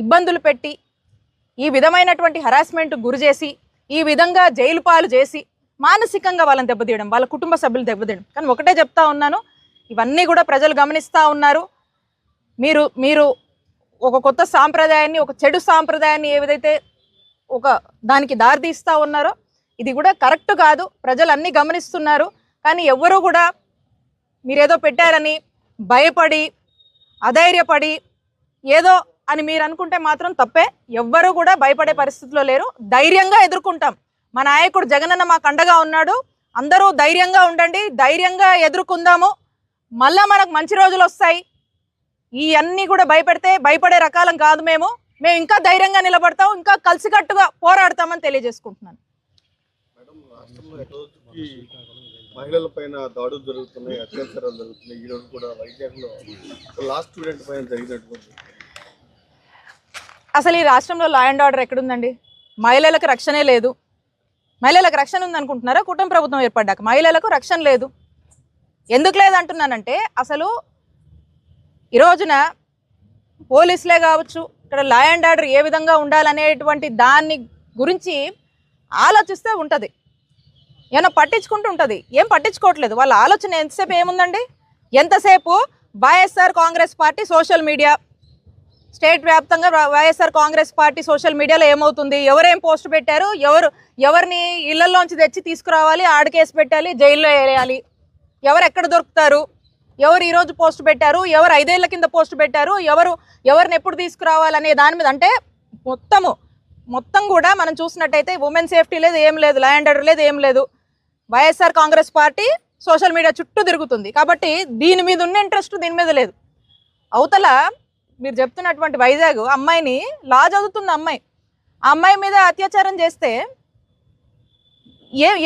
ఇబ్బందులు పెట్టి ఈ విధమైనటువంటి హరాస్మెంట్ గురి చేసి ఈ విధంగా జైలు పాలు చేసి మానసికంగా వాళ్ళని దెబ్బతీయడం, వాళ్ళ కుటుంబ సభ్యులు దెబ్బతీయడం. కానీ ఒకటే చెప్తా ఉన్నాను, ఇవన్నీ కూడా ప్రజలు గమనిస్తూ ఉన్నారు. మీరు ఒక కొత్త సాంప్రదాయాన్ని, ఒక చెడు సాంప్రదాయాన్ని ఏదైతే ఒక దానికి దారితీస్తూ ఉన్నారో ఇది కూడా కరెక్ట్ కాదు. ప్రజలు అన్నీ గమనిస్తున్నారు. కానీ ఎవ్వరూ కూడా మీరేదో పెట్టారని భయపడి అధైర్యపడి ఏదో అని మీరు అనుకుంటే మాత్రం తప్పే. ఎవ్వరూ కూడా భయపడే పరిస్థితిలో లేరు. ధైర్యంగా ఎదుర్కొంటాం. మా నాయకుడు జగనన్న మాకు అండగా ఉన్నాడు. అందరూ ధైర్యంగా ఉండండి, ధైర్యంగా ఎదుర్కొందాము. మళ్ళా మనకు మంచి రోజులు వస్తాయి. ఈ అన్నీ కూడా భయపడే రకాలం కాదు. మేము ఇంకా ధైర్యంగా నిలబడతాం, ఇంకా కలిసికట్టుగా పోరాడతామని తెలియజేసుకుంటున్నాను. మహిళల పైన దాడులు జరుగుతున్నాయి, అత్యాచారాలు జరుగుతున్నాయి. ఈ రోజు కూడా వైజాగ్లో లాస్ట్ స్టూడెంట్ పైన జరిగినటువంటి అసలు ఈ రాష్ట్రంలో లా అండ్ ఆర్డర్ ఎక్కడుందండి? మహిళలకు రక్షణే లేదు. మహిళలకు రక్షణ ఉందనుకుంటున్నారా? కూటమి ప్రభుత్వం ఏర్పడ్డాక మహిళలకు రక్షణ లేదు. ఎందుకు లేదంటున్నానంటే అసలు ఈ రోజున పోలీసులే కావచ్చు, ఇక్కడ లా అండ్ ఆర్డర్ ఏ విధంగా ఉండాలనేటువంటి దాన్ని గురించి ఆలోచిస్తే ఉంటుంది, ఏమైనా పట్టించుకుంటూ ఉంటుంది. ఏం పట్టించుకోవట్లేదు. వాళ్ళ ఆలోచన ఎంతసేపు ఏముందండి? ఎంతసేపు YSR Congress party social media, state వ్యాప్తంగా వైఎస్ఆర్ కాంగ్రెస్ పార్టీ సోషల్ మీడియాలో ఏమవుతుంది, ఎవరేం పోస్ట్ పెట్టారు, ఎవరిని ఇళ్లలోంచి తెచ్చి తీసుకురావాలి, ఆడ కేసు పెట్టాలి, జైల్లో వేయాలి, ఎవరు ఎక్కడ దొరుకుతారు, ఎవరు ఈరోజు పోస్ట్ పెట్టారు, ఎవరు 5 ఏళ్ల కింద పోస్ట్ పెట్టారు, ఎవరిని ఎప్పుడు తీసుకురావాలనే దాని మీద అంటే మొత్తం కూడా మనం చూసినట్టయితే ఉమెన్ సేఫ్టీ లేదు, ఏం లేదు, లా అండ్ ఆర్డర్ లేదు, ఏం లేదు. YSR Congress party social media చుట్టూ తిరుగుతుంది. కాబట్టి దీని మీద ఉన్న ఇంట్రెస్ట్ దీని మీద లేదు. అవతల మీరు చెప్తున్నటువంటి వైజాగ్ అమ్మాయిని లా చదువుతుంది అమ్మాయి, ఆ అమ్మాయి మీద అత్యాచారం చేస్తే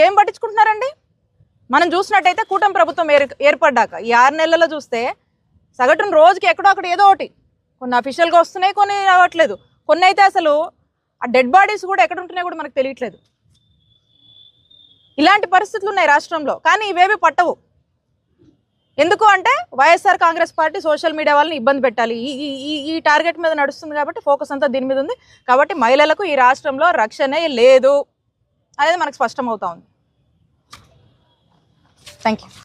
ఏం పట్టించుకుంటున్నారండి? మనం చూసినట్టయితే కూటమి ప్రభుత్వం ఏర్పడ్డాక ఈ 6 నెలల్లో చూస్తే సగటున రోజుకి ఎక్కడో అక్కడ ఏదో ఒకటి, కొన్ని అఫీషియల్గా వస్తున్నాయి, కొన్ని రావట్లేదు, కొన్ని అయితే అసలు ఆ డెడ్ బాడీస్ కూడా ఎక్కడ ఉంటున్నాయి కూడా మనకు తెలియట్లేదు. ఇలాంటి పరిస్థితులు ఉన్నాయి రాష్ట్రంలో. కానీ ఇవేవి పట్టవు. ఎందుకు అంటే YSR Congress party social media వాళ్ళని ఇబ్బంది పెట్టాలి, ఈ టార్గెట్ మీద నడుస్తుంది. కాబట్టి ఫోకస్ అంతా దీని మీద ఉంది. కాబట్టి మహిళలకు ఈ రాష్ట్రంలో రక్షణే లేదు అనేది మనకు స్పష్టమవుతా ఉంది. Thank you.